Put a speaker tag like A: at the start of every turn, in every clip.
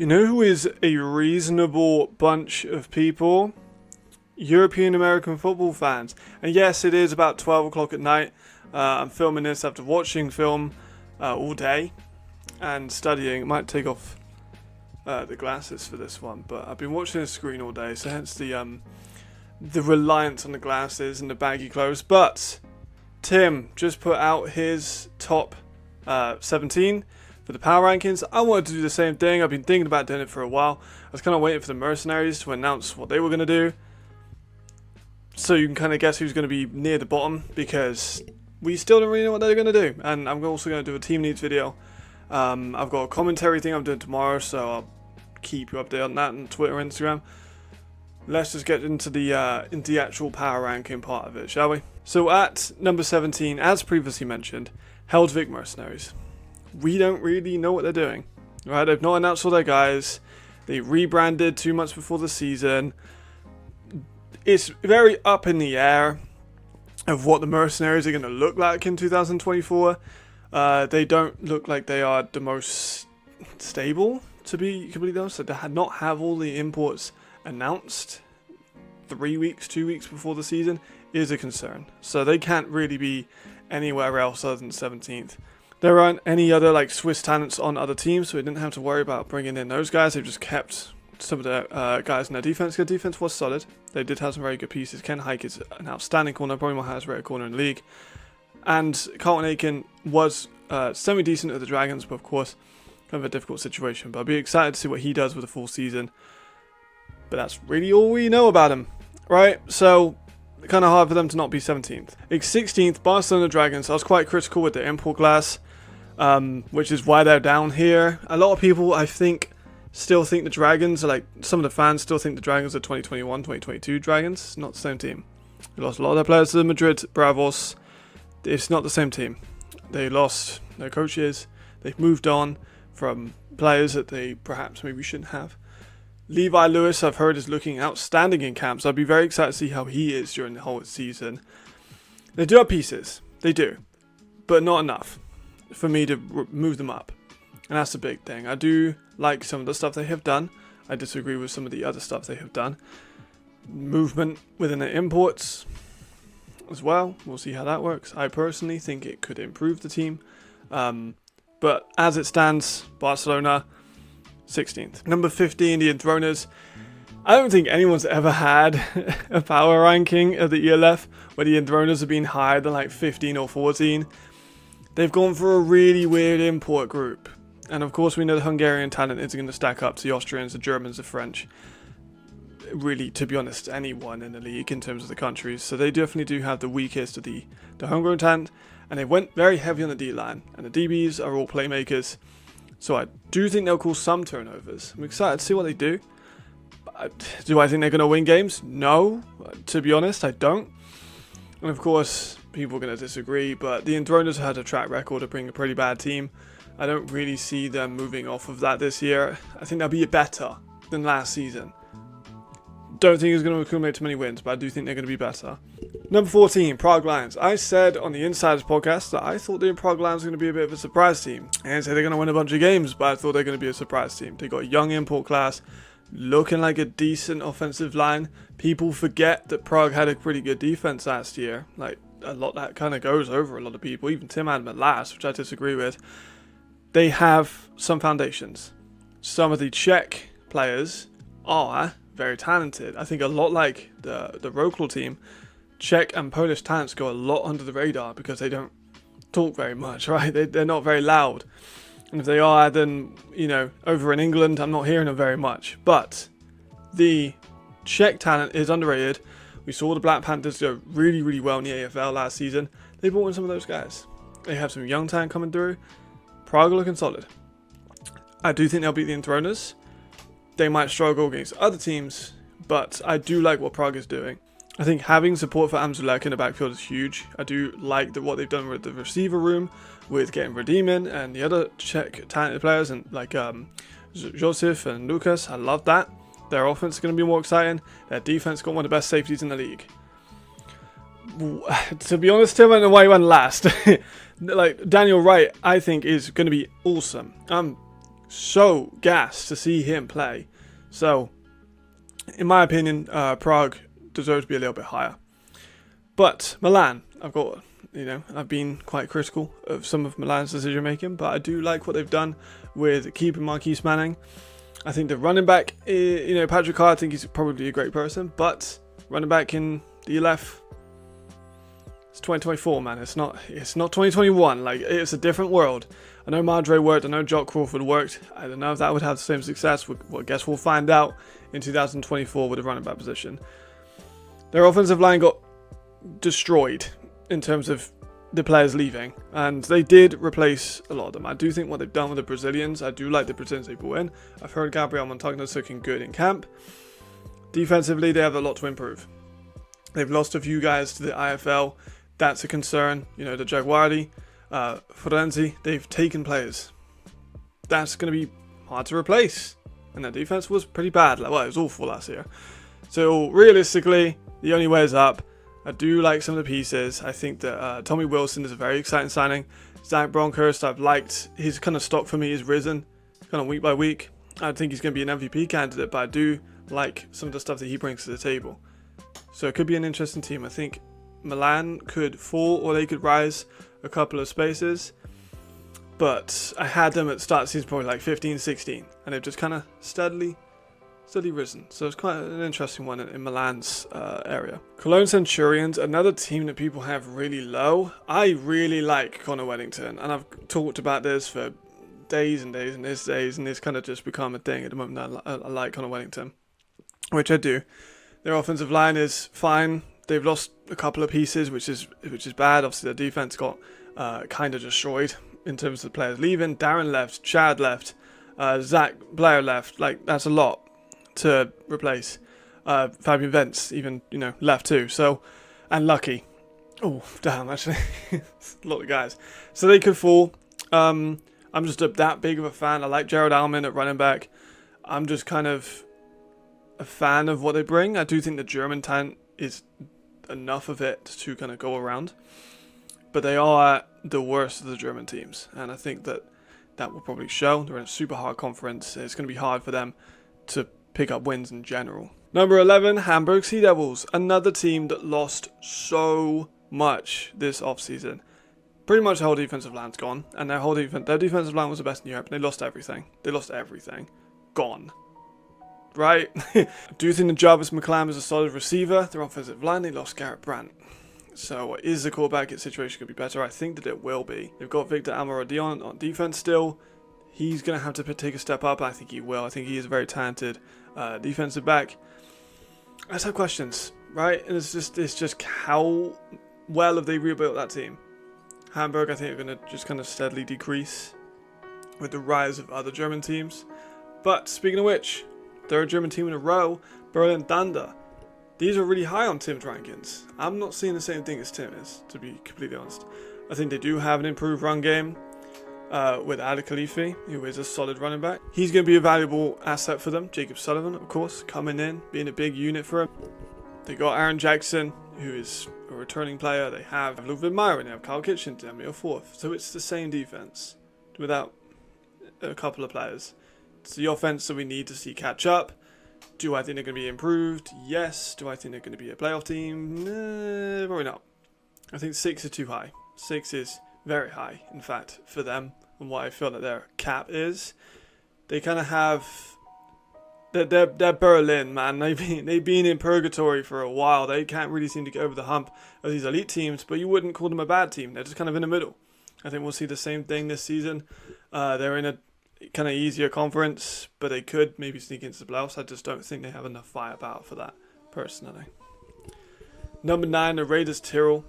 A: You know who is a reasonable bunch of people? European American football fans. And yes, it is about 12 o'clock at night. I'm filming this after watching film all day and studying. I might take off the glasses for this one, but I've been watching the screen all day, so hence the reliance on the glasses and the baggy clothes. But Tim just put out his top 17 for the power rankings. I wanted to do the same thing. I've been thinking about doing it for a while. I was kind of waiting for the mercenaries to announce what they were going to do, so you can kind of guess who's going to be near the bottom, because we still don't really know what they're going to do. And I'm also going to do a team needs video. I've got a commentary thing I'm doing tomorrow, so I'll keep you updated on that on Twitter and Instagram. Let's just get into the actual power ranking part of it, shall we? So at number 17, as previously mentioned, Heldvik Mercenaries. We don't really know what they're doing. Right? They've not announced all their guys. They rebranded 2 months before the season. It's very up in the air of what the mercenaries are going to look like in 2024. They don't look like they are the most stable, to be completely honest. So to not have all the imports announced 2 weeks before the season is a concern. So they can't really be anywhere else other than 17th. There aren't any other like Swiss talents on other teams, so we didn't have to worry about bringing in those guys. They've just kept some of the guys in their defense. Their defense was solid. They did have some very good pieces. Ken Hike is an outstanding corner, probably my highest rated corner in the league. And Carlton Aiken was semi-decent at the Dragons, but of course, kind of a difficult situation. But I'll be excited to see what he does with a full season. But that's really all we know about him, right? So, kind of hard for them to not be 17th. 16th, Barcelona Dragons. I was quite critical with the import class, which is why they're down here. A lot of people, I think, still think the Dragons are like, some of the fans still think the Dragons are 2021, 2022 Dragons. Not the same team. They lost a lot of their players to the Madrid Bravos. It's not the same team. They lost their coaches. They've moved on from players that they perhaps maybe shouldn't have. Levi Lewis, I've heard, is looking outstanding in camps. I'd be very excited to see how he is during the whole season. They do have pieces. They do. But not enough for me to move them up. And that's the big thing. I do like some of the stuff they have done. I disagree with some of the other stuff they have done. Movement within the imports as well. We'll see how that works. I personally think it could improve the team. But as it stands, Barcelona 16th. Number 15, the Enthroners. I don't think anyone's ever had a power ranking of the ELF where the Enthroners have been higher than like 15 or 14. They've gone for a really weird import group. And of course we know the Hungarian talent isn't going to stack up to the Austrians, the Germans, the French. Really, to be honest, anyone in the league in terms of the countries. So they definitely do have the weakest of the homegrown talent. And they went very heavy on the D-line. And the DBs are all playmakers. So I do think they'll cause some turnovers. I'm excited to see what they do. Do I think they're going to win games? No. To be honest, I don't. And of course, people are going to disagree. But the Enthroners had a track record of being a pretty bad team. I don't really see them moving off of that this year. I think they'll be better than last season. Don't think it's going to accumulate too many wins, but I do think they're going to be better. Number 14, Prague Lions. I said on the Insiders podcast that I thought the Prague Lions were going to be a bit of a surprise team. And say they're going to win a bunch of games, but I thought they're going to be a surprise team. They got a young import class, looking like a decent offensive line. People forget that Prague had a pretty good defense last year. Like, a lot that kind of goes over a lot of people. Even Tim had them at last, which I disagree with. They have some foundations. Some of the Czech players are very talented. I think a lot like the Rokl team, Czech and Polish talents go a lot under the radar because they don't talk very much, right? They're not very loud. And if they are, then, you know, over in England, I'm not hearing them very much. But the Czech talent is underrated. We saw the Black Panthers go really, really well in the AFL last season. They brought in some of those guys. They have some young talent coming through. Prague are looking solid. I do think they'll beat the Enthroners. They might struggle against other teams, but I do like what Prague is doing. I think having support for Amzulek in the backfield is huge. I do like what they've done with the receiver room, with getting Radimin and the other Czech talented players, and like Josef and Lucas. I love that. Their offense is going to be more exciting. Their defense got one of the best safeties in the league. To be honest, Tim, I don't know why he went last. Like, Daniel Wright, I think, is going to be awesome. I'm so gassed to see him play. So, in my opinion, Prague deserves to be a little bit higher. But Milan, I've been quite critical of some of Milan's decision making, but I do like what they've done with keeping Marquise Manning. I think the running back, Patrick Carr, I think he's probably a great person, but running back in the LF, it's 2024, man. It's not 2021. Like, it's a different world. I know Madre worked. I know Jock Crawford worked. I don't know if that would have the same success. I guess we'll find out in 2024 with the running back position. Their offensive line got destroyed in terms of the players leaving, and they did replace a lot of them. I do think what they've done with the Brazilians, I do like the Brazilians they brought in. I've heard Gabriel Montagn's looking good in camp. Defensively, they have a lot to improve. They've lost a few guys to the IFL. That's a concern. The Jaguari, Forenzi, they've taken players. That's going to be hard to replace. And their defense was pretty bad. It was awful last year. So realistically, the only way is up. I do like some of the pieces. I think that Tommy Wilson is a very exciting signing. Zach Bronkhurst, I've liked his kind of stock for me has risen kind of week by week. I think he's going to be an MVP candidate, but I do like some of the stuff that he brings to the table. So it could be an interesting team. I think Milan could fall or they could rise a couple of spaces. But I had them at the start of the season probably like 15, 16. And they've just kind of steadily risen. So it's quite an interesting one in Milan's area. Cologne Centurions, another team that people have really low. I really like Connor Wellington, and I've talked about this for days and days and days, and it's kind of just become a thing at the moment. I like Connor Wellington, which I do. Their offensive line is fine. They've lost a couple of pieces, which is bad. Obviously, their defense got kind of destroyed in terms of the players leaving. Darren left, Chad left, Zach Blair left. Like, that's a lot to replace. Fabian Vence even left too. So, and Lucky. Oh damn, actually, a lot of guys. So they could fall. I'm just that big of a fan. I like Jared Alman at running back. I'm just kind of a fan of what they bring. I do think the German talent is enough of it to kind of go around, but they are the worst of the German teams, and I think that will probably show. They're in a super hard conference. It's going to be hard for them to pick up wins in general. Number 11, Hamburg Sea Devils. Another team that lost so much this offseason. Pretty much the whole defensive line's gone. And their defensive line was the best in Europe. And they lost everything. Gone. Right? I do think that Jarvis McClam is a solid receiver. Their offensive line, they lost Garrett Brandt. So is the quarterback situation going to be better? I think that it will be. They've got Victor Amorodion on defense still. He's going to have to take a step up. I think he will. I think he is a very talented defensive back. I just have questions, right? And it's just how well have they rebuilt that team? Hamburg, I think, are going to just kind of steadily decrease with the rise of other German teams. But speaking of which, third German team in a row, Berlin Thunder. These are really high on Tim's rankings. I'm not seeing the same thing as Tim is, to be completely honest. I think they do have an improved run game. With Ali Khalifi, who is a solid running back. He's going to be a valuable asset for them. Jacob Sullivan, of course, coming in, being a big unit for him. They got Aaron Jackson, who is a returning player. They have Ludwig Meyer, they have Kyle Kitchen, Demi Fourth. So it's the same defense without a couple of players. It's the offense that we need to see catch up. Do I think they're going to be improved? Yes. Do I think they're going to be a playoff team? Probably not. I think 6 is too high. 6 is very high, in fact, for them. And what I feel that their cap is, they kind of have. They're Berlin, man. They've been in purgatory for a while. They can't really seem to get over the hump of these elite teams, but you wouldn't call them a bad team. They're just kind of in the middle. I think we'll see the same thing this season. They're in a kind of easier conference, but they could maybe sneak into the playoffs. I just don't think they have enough firepower for that, personally. Number 9, the Raiders Tyrrell.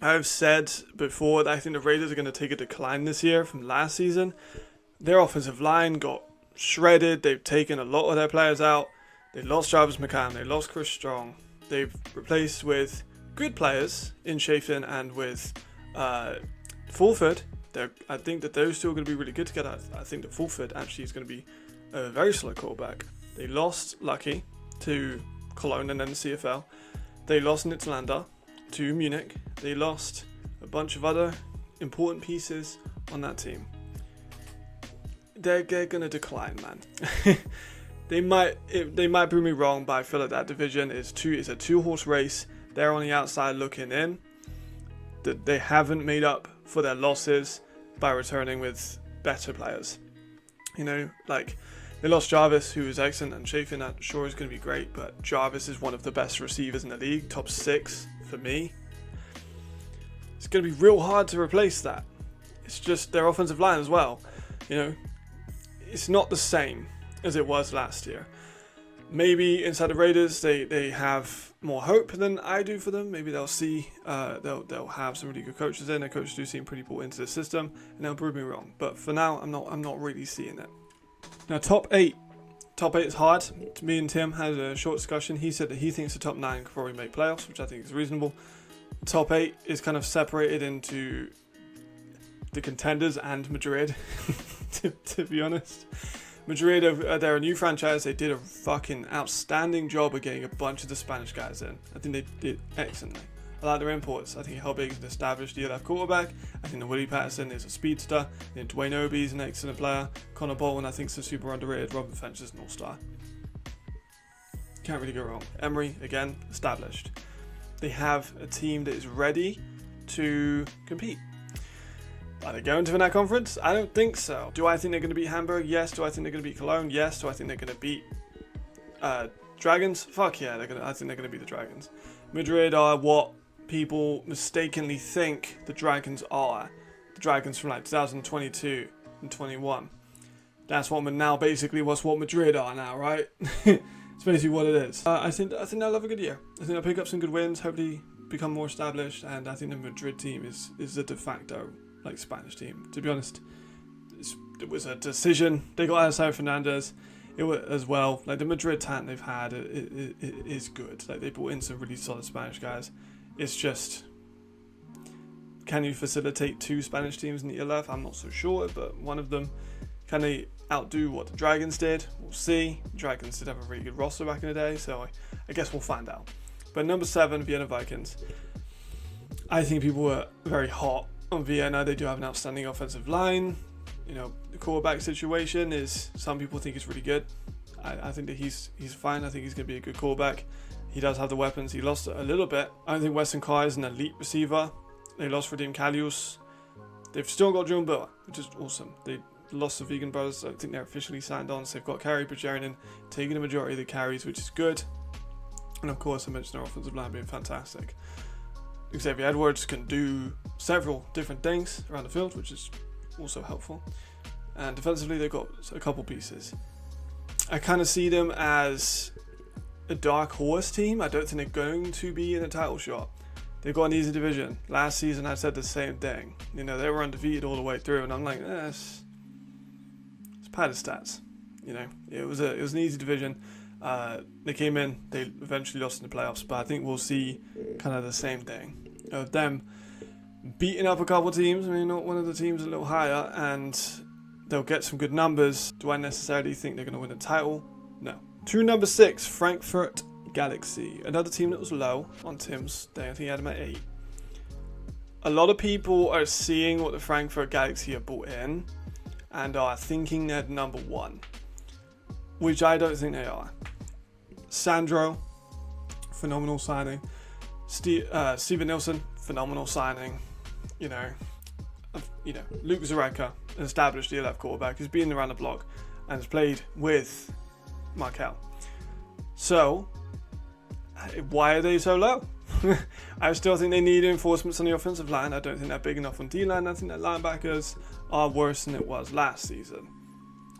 A: I've said before that I think the Raiders are going to take a decline this year from last season. Their offensive line got shredded. They've taken a lot of their players out. They lost Jarvis McCann. They lost Chris Strong. They've replaced with good players in Chafin and with Fulford. I think that those two are going to be really good together. I think that Fulford actually is going to be a very solid quarterback. They lost Lucky to Cologne and then the CFL. They lost Nitzlander to Munich. They lost a bunch of other important pieces on that team. they're going to decline, man. They might prove me wrong, but I feel like that division is a 2-horse race. They're on the outside looking in. That they haven't made up for their losses by returning with better players. You know, like they lost Jarvis, who was excellent, and Chafin, I'm sure is going to be great, but Jarvis is one of the best receivers in the league, top 6 for me. It's going to be real hard to replace that. It's just their offensive line as well. You know, it's not the same as it was last year. Maybe inside the Raiders they have more hope than I do for them. Maybe they'll see they'll have some really good coaches in. Their coaches do seem pretty bought into the system, and they'll prove me wrong. But for now, I'm not really seeing it. Now top 8 is hard. Me and Tim had a short discussion. He said that he thinks the top 9 could probably make playoffs, which I think is reasonable. Top 8 is kind of separated into the contenders and Madrid, to be honest. Madrid, they're a new franchise. They did a fucking outstanding job of getting a bunch of the Spanish guys in. I think they did excellently. I like their imports. I think Helbig is an established DLF quarterback. I think the Willie Patterson is a speedster. I think Dwayne Obi is an excellent player. Connor Bolton, I think, is a super underrated. Robin Finch is an all-star. Can't really go wrong. Emery, again, established. They have a team that is ready to compete. Are they going to win that conference? I don't think so. Do I think they're going to beat Hamburg? Yes. Do I think they're going to beat Cologne? Yes. Do I think they're going to beat Dragons? Fuck yeah, I think they're going to beat the Dragons. Madrid are what people mistakenly think the Dragons are. The Dragons from like 2022 and 21. That's what now basically what Madrid are now, right? It's basically what it is. I think they'll have a good year. I think they'll pick up some good wins, hopefully become more established, and I think the Madrid team is the de facto like Spanish team. To be honest, it was a decision. They got Alessandro Fernandez. It was as well. Like the Madrid talent they've had, it is good. Like they brought in some really solid Spanish guys. It's just, can you facilitate 2 Spanish teams in the ELF? I'm not so sure, but one of them, can they outdo what the Dragons did? We'll see. The Dragons did have a really good roster back in the day, so I guess we'll find out. But number 7, Vienna Vikings. I think people were very hot on Vienna. They do have an outstanding offensive line. You know, the quarterback situation is, some people think is really good. I think that he's fine. I think he's going to be a good quarterback. He does have the weapons. He lost a little bit. I don't think Weston Carr is an elite receiver. They lost Radim Kalius. They've still got John Boa, which is awesome. They lost the Vegan brothers. I don't think they're officially signed on. So they've got Kerry Bajarian taking the majority of the carries, which is good. And of course, I mentioned their offensive line being fantastic. Xavier Edwards can do several different things around the field, which is also helpful. And defensively, they've got a couple pieces. I kind of see them as a dark horse team. I don't think they're going to be in a title shot. They've got an easy division. Last season, I said the same thing. You know, they were undefeated all the way through, and I'm like, it's padded stats. You know, it was an easy division. They came in, they eventually lost in the playoffs, but I think we'll see kind of the same thing. Them beating up a couple teams. I mean, not one of the teams a little higher, and they'll get some good numbers. Do I necessarily think they're going to win a title? No. To number 6, Frankfurt Galaxy. Another team that was low on Tim's day. I think he had them at 8. A lot of people are seeing what the Frankfurt Galaxy have brought in and are thinking they're number 1, which I don't think they are. Sandro, phenomenal signing. Steven Nilsson, phenomenal signing. You know, Luke Zareka, an established DLF quarterback, who's been around the block and has played with Markel. So, why are they so low? I still think they need reinforcements on the offensive line. I don't think they're big enough on D-line. I think that linebackers are worse than it was last season.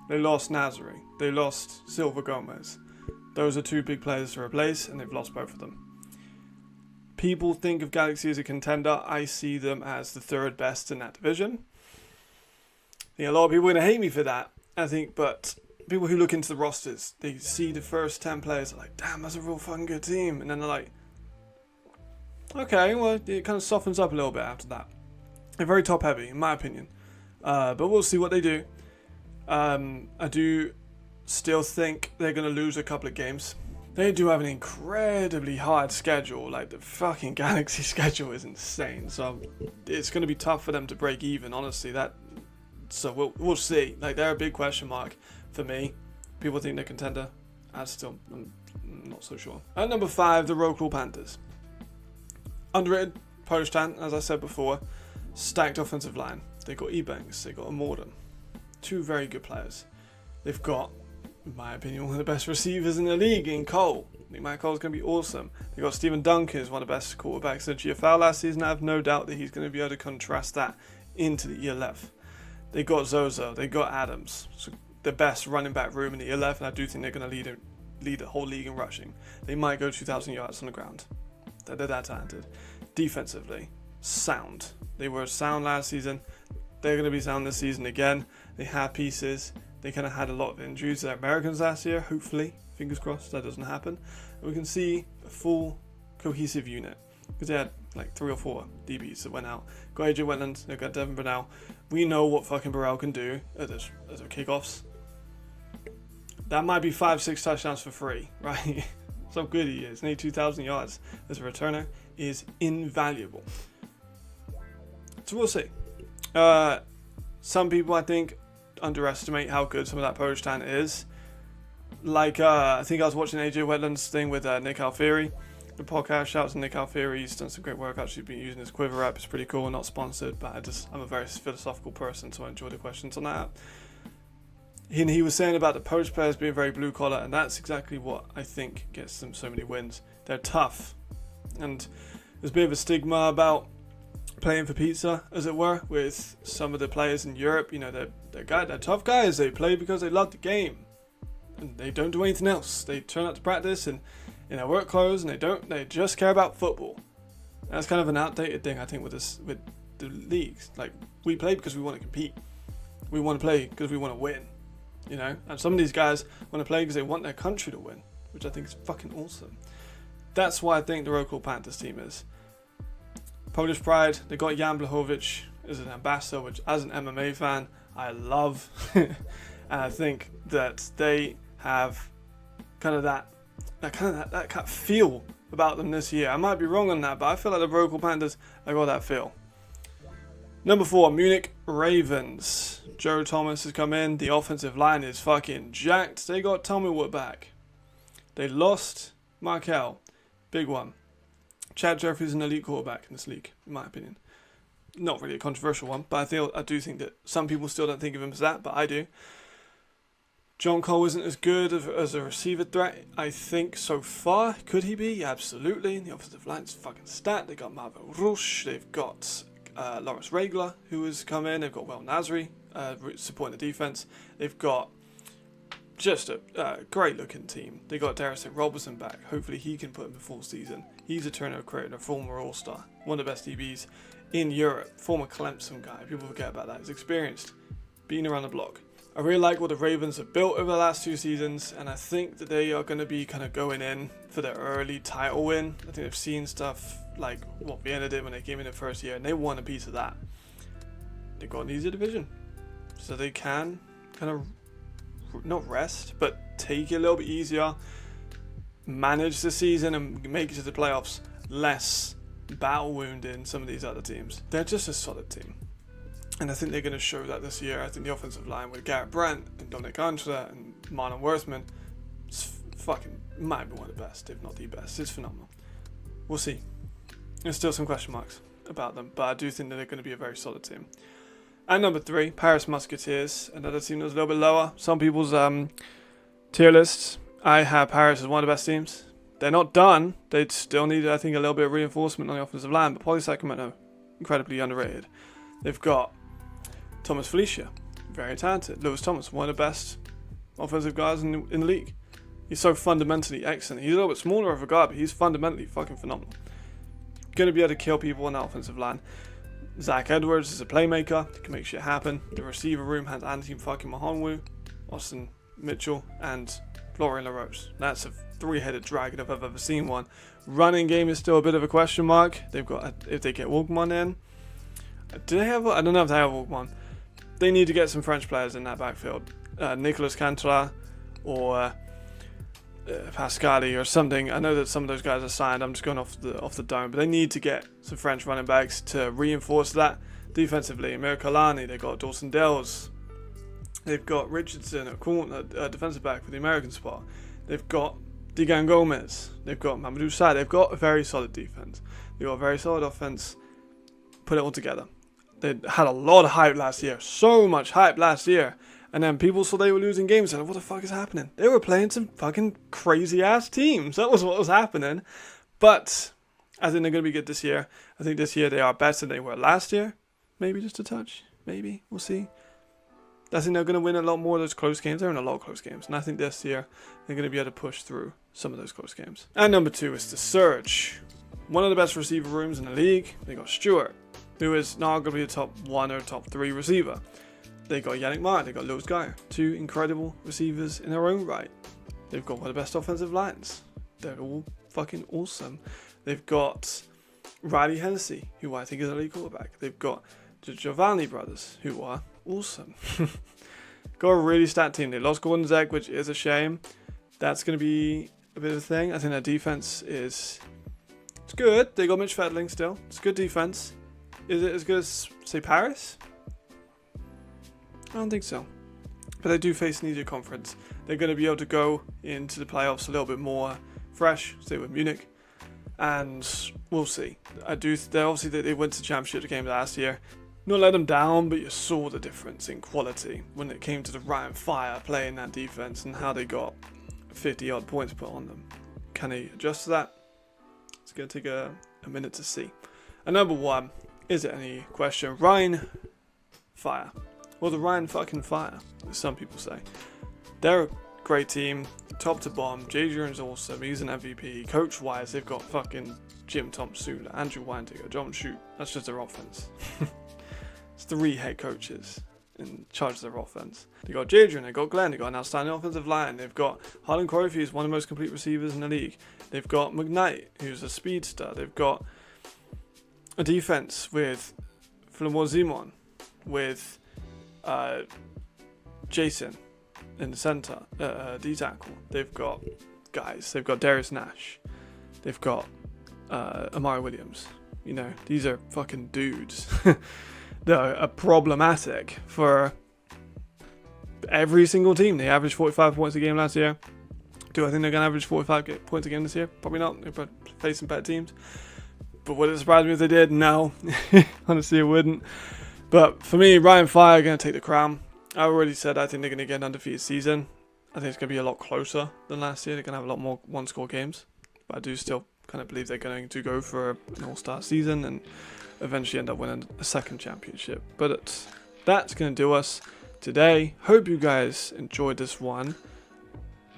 A: They lost Nazari. They lost Silva Gomez. Those are 2 big players to replace, and they've lost both of them. People think of Galaxy as a contender. I see them as the 3rd best in that division. I think a lot of people are going to hate me for that, I think, but people who look into the rosters, they see the first 10 players, are like, damn, that's a real fucking good team. And then they're like, okay, well, it kind of softens up a little bit after that. They're very top heavy, in my opinion. But we'll see what they do. I do still think they're going to lose a couple of games. They do have an incredibly hard schedule. Like, the fucking Galaxy schedule is insane. So it's going to be tough for them to break even, honestly. That So we'll see. Like, they're a big question mark for me. People think they're contender. I'm not so sure. At number 5, the Rockall Panthers. Underrated Polish talent, as I said before. Stacked offensive line. They got Ebanks. They got Amorden. 2 very good players. They've got, in my opinion, one of the best receivers in the league in Cole. I think Matt Cole's going to be awesome. They got Stephen Duncan, who's one of the best quarterbacks in the GFL last season. I have no doubt that he's going to be able to contrast that into the ELF. They got Zozo. They got Adams. So the best running back room in the ELF, and I do think they're going to lead the whole league in rushing. They might go 2,000 yards on the ground. They're that talented. Defensively, sound. They were sound last season. They're going to be sound this season again. They have pieces. They kind of had a lot of injuries to their Americans last year. Hopefully, fingers crossed, that doesn't happen. And we can see a full cohesive unit. Because they had like 3 or 4 DBs that went out. Got AJ Wetland, they've got Devin Burnell. We know what fucking Burrell can do at the kickoffs. That might be 5-6 touchdowns for free, right? That's how good he is. Need 2,000 yards as a returner is invaluable. So we'll see. Some people, I think, underestimate how good some of that Polish talent is. Like, I think I was watching AJ Wetland's thing with Nick Alfieri. The podcast, shouts to Nick Alfieri. He's done some great work. Actually been using his Quiver app. It's pretty cool. Not sponsored, but I'm a very philosophical person, so I enjoy the questions on that app. He was saying about the Polish players being very blue collar, and that's exactly what I think gets them so many wins. They're tough, and there's a bit of a stigma about playing for pizza, as it were, with some of the players in Europe. You know, they're tough guys. They play because they love the game, and they don't do anything else. They turn up to practice and in their work clothes, and they just care about football. And that's kind of an outdated thing, I think, with the leagues. Like, we play because we want to compete. We want to play because we want to win. You know, and some of these guys want to play because they want their country to win, which I think is fucking awesome. That's why I think the Rockall Panthers team is. Polish pride. They got Jan Blachowicz as an ambassador, which as an MMA fan, I love. And I think that they have kind of that kind of feel about them this year. I might be wrong on that, but I feel like the Rockall Panthers have got that feel. Number 4, Munich Ravens. Joe Thomas has come in. The offensive line is fucking jacked. They got Tommy Wood back. They lost Markel. Big one. Chad Jeffries is an elite quarterback in this league, in my opinion. Not really a controversial one, but I do think that some people still don't think of him as that, but I do. John Cole isn't as good as a receiver threat, I think, so far. Could he be? Absolutely. The offensive line's fucking stat. They got Marvel Rush. They've got Lawrence Regler, who has come in. They've got Will Nasri supporting the defense. They've got just a great looking team. They got Darrison Robertson back. Hopefully he can put in a full season. He's a turnover creator, a former All-Star, one of the best DBs in Europe, former Clemson guy. People forget about that. He's experienced, being around the block. I really like what the Ravens have built over the last 2 seasons, and I think that they are going to be kind of going in for their early title win. I think they've seen stuff like what Vienna did when they came in the first year, and they won a piece of that. They've got an easier division, so they can kind of not rest, but take it a little bit easier, manage the season, and make it to the playoffs less battle wounded than some of these other teams. They're just a solid team. And I think they're going to show that this year. I think the offensive line with Garrett Brandt and Dominic Antra and Marlon Worthman might be one of the best, if not the best. It's phenomenal. We'll see. There's still some question marks about them, but I do think that they're going to be a very solid team. And number 3, Paris Musketeers, another team that's a little bit lower. Some people's tier lists, I have Paris as one of the best teams. They're not done. They still need, I think, a little bit of reinforcement on the offensive line, but Poli Sacramento, incredibly underrated. They've got Thomas Felicia, very talented. Lewis Thomas, one of the best offensive guys in the league. He's so fundamentally excellent. He's a little bit smaller of a guy, but he's fundamentally fucking phenomenal. Going to be able to kill people on that offensive line. Zach Edwards is a playmaker. He can make shit happen. The receiver room has Anthony fucking Mahonwu, Austin Mitchell, and Florian LaRose. That's a 3-headed dragon if I've ever seen one. Running game is still a bit of a question mark. They've got, if they get Wolfman in. Do they have? I don't know if they have Wolfman. They need to get some French players in that backfield. Nicolas Cantona or Pascali or something. I know that some of those guys are signed. I'm just going off the dome, but they need to get some French running backs to reinforce that. Defensively, Amir Kalani, they've got Dawson Dells. They've got Richardson at corner, defensive back for the American spot. They've got Digan Gomez. They've got Mamadou Sarr. They've got a very solid defense. They've got a very solid offense. Put it all together. They had a lot of hype last year. So much hype last year. And then people saw they were losing games and what the fuck is happening? They were playing some fucking crazy ass teams. That was what was happening. But I think they're going to be good this year. I think this year they are better than they were last year. Maybe just a touch. Maybe. We'll see. I think they're going to win a lot more of those close games. They're in a lot of close games. And I think this year they're going to be able to push through some of those close games. And number 2 is the Surge. One of the best receiver rooms in the league. They got Stewart, who is now going to be a top 1 or top 3 receiver. They got Yannick Meyer. They got Lewis Geyer. 2 incredible receivers in their own right. They've got one of the best offensive lines. They're all fucking awesome. They've got Riley Hennessy, who I think is a elite quarterback. They've got the Giovanni brothers, who are awesome. Got a really stacked team. They lost Gordon Zegg, which is a shame. That's going to be a bit of a thing. I think their defense it's good. They got Mitch Fedling still. It's a good defense. Is it as good as, say, Paris? I don't think so. But they do face an easier conference. They're going to be able to go into the playoffs a little bit more fresh, say with Munich. And we'll see. Obviously they went to the championship game last year. Not let them down, but you saw the difference in quality when it came to the Ryan Fire playing that defense and how they got 50 odd points put on them. Can they adjust to that? It's going to take a minute to see. And number 1, is it any question? Ryan Fire. Well, the Ryan fucking Fire, as some people say. They're a great team, top to bottom. Jay Jones awesome. He's an MVP. Coach-wise, they've got fucking Jim Thompson, Andrew Weindigger, John Shute. That's just their offense. It's 3 head coaches in charge of their offense. They got Jadrian, they got Glenn, they got an outstanding offensive line. They've got Harlan Crowley, who's one of the most complete receivers in the league. They've got McKnight, who's a speedster. They've got a defense with Flamor Zimon, with Jason in the center, D-tackle. They've got guys. They've got Darius Nash. They've got Amari Williams. You know, these are fucking dudes. They're problematic for every single team. They averaged 45 points a game last year. Do I think they're going to average 45 points a game this year? Probably not. They're facing better teams. But would it surprise me if they did? No. Honestly, it wouldn't. But for me, Ryan Fire are going to take the crown. I already said I think they're going to get an undefeated season. I think it's going to be a lot closer than last year. They're going to have a lot more one-score games. But I do still kind of believe they're going to go for an all-star season and eventually end up winning a second championship. But that's going to do us today. Hope you guys enjoyed this one.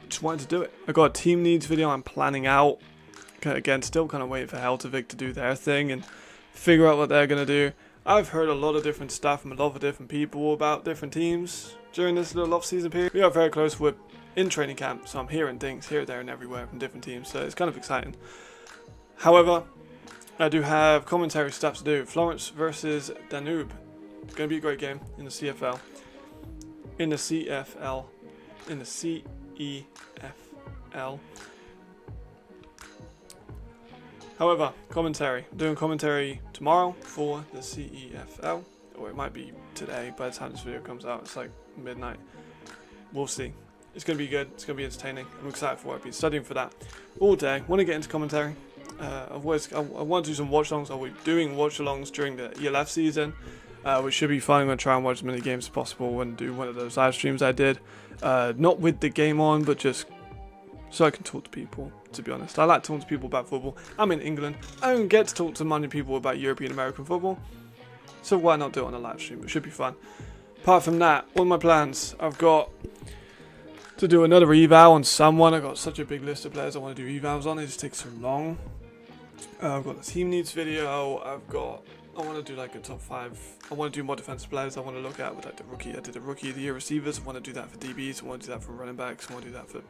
A: Just wanted to do it. I got a team needs video I'm planning out. Again, still kind of waiting for Heltovic to do their thing and figure out what they're going to do. I've heard a lot of different stuff from a lot of different people about different teams during this little off-season period. We are very close. We're in training camp, so I'm hearing things here, there, and everywhere from different teams, so it's kind of exciting. However, I do have commentary stuff to do. Florence versus Danube. It's going to be a great game in the CFL. In the CFL. In the CEFL. However, commentary. I'm doing commentary tomorrow for the CEFL. Or it might be today. By the time this video comes out, it's like midnight. We'll see. It's going to be good. It's going to be entertaining. I'm excited for it. I've been studying for that all day. Want to get into commentary. I want to do some watch-alongs. I'll be doing watch-alongs during the ELF season, which should be fun. I'm going to try and watch as many games as possible and do one of those live streams I did. Not with the game on, but just so I can talk to people, to be honest. I like talking to people about football. I'm in England. I don't get to talk to many people about European American football, so why not do it on a live stream? It should be fun. Apart from that, what are my plans? I've got to do another eval on someone. I've got such a big list of players I want to do evals on. It just takes so long. I've got the team needs video. I want to do like a top 5. I want to do more defensive players. I want to look at with like the rookie. I did a rookie of the year receivers. I want to do that for DBs. I want to do that for running backs. I want to do that for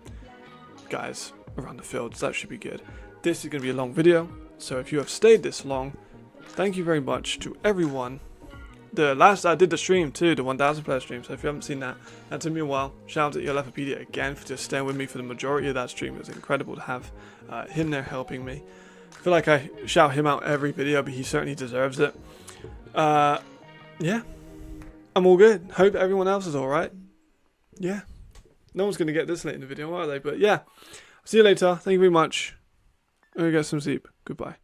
A: guys around the field. So that should be good. This is going to be a long video. So if you have stayed this long, thank you very much to everyone. The last I did the stream too, the 1,000 player stream. So if you haven't seen that, that took me a while. Shout out to ELFpedia again for just staying with me for the majority of that stream. It was incredible to have him there helping me. I feel like I shout him out every video, but he certainly deserves it. yeah, I'm all good. Hope everyone else is alright. Yeah. No one's going to get this late in the video, are they? But yeah. See you later. Thank you very much. I'm going to get some sleep. Goodbye.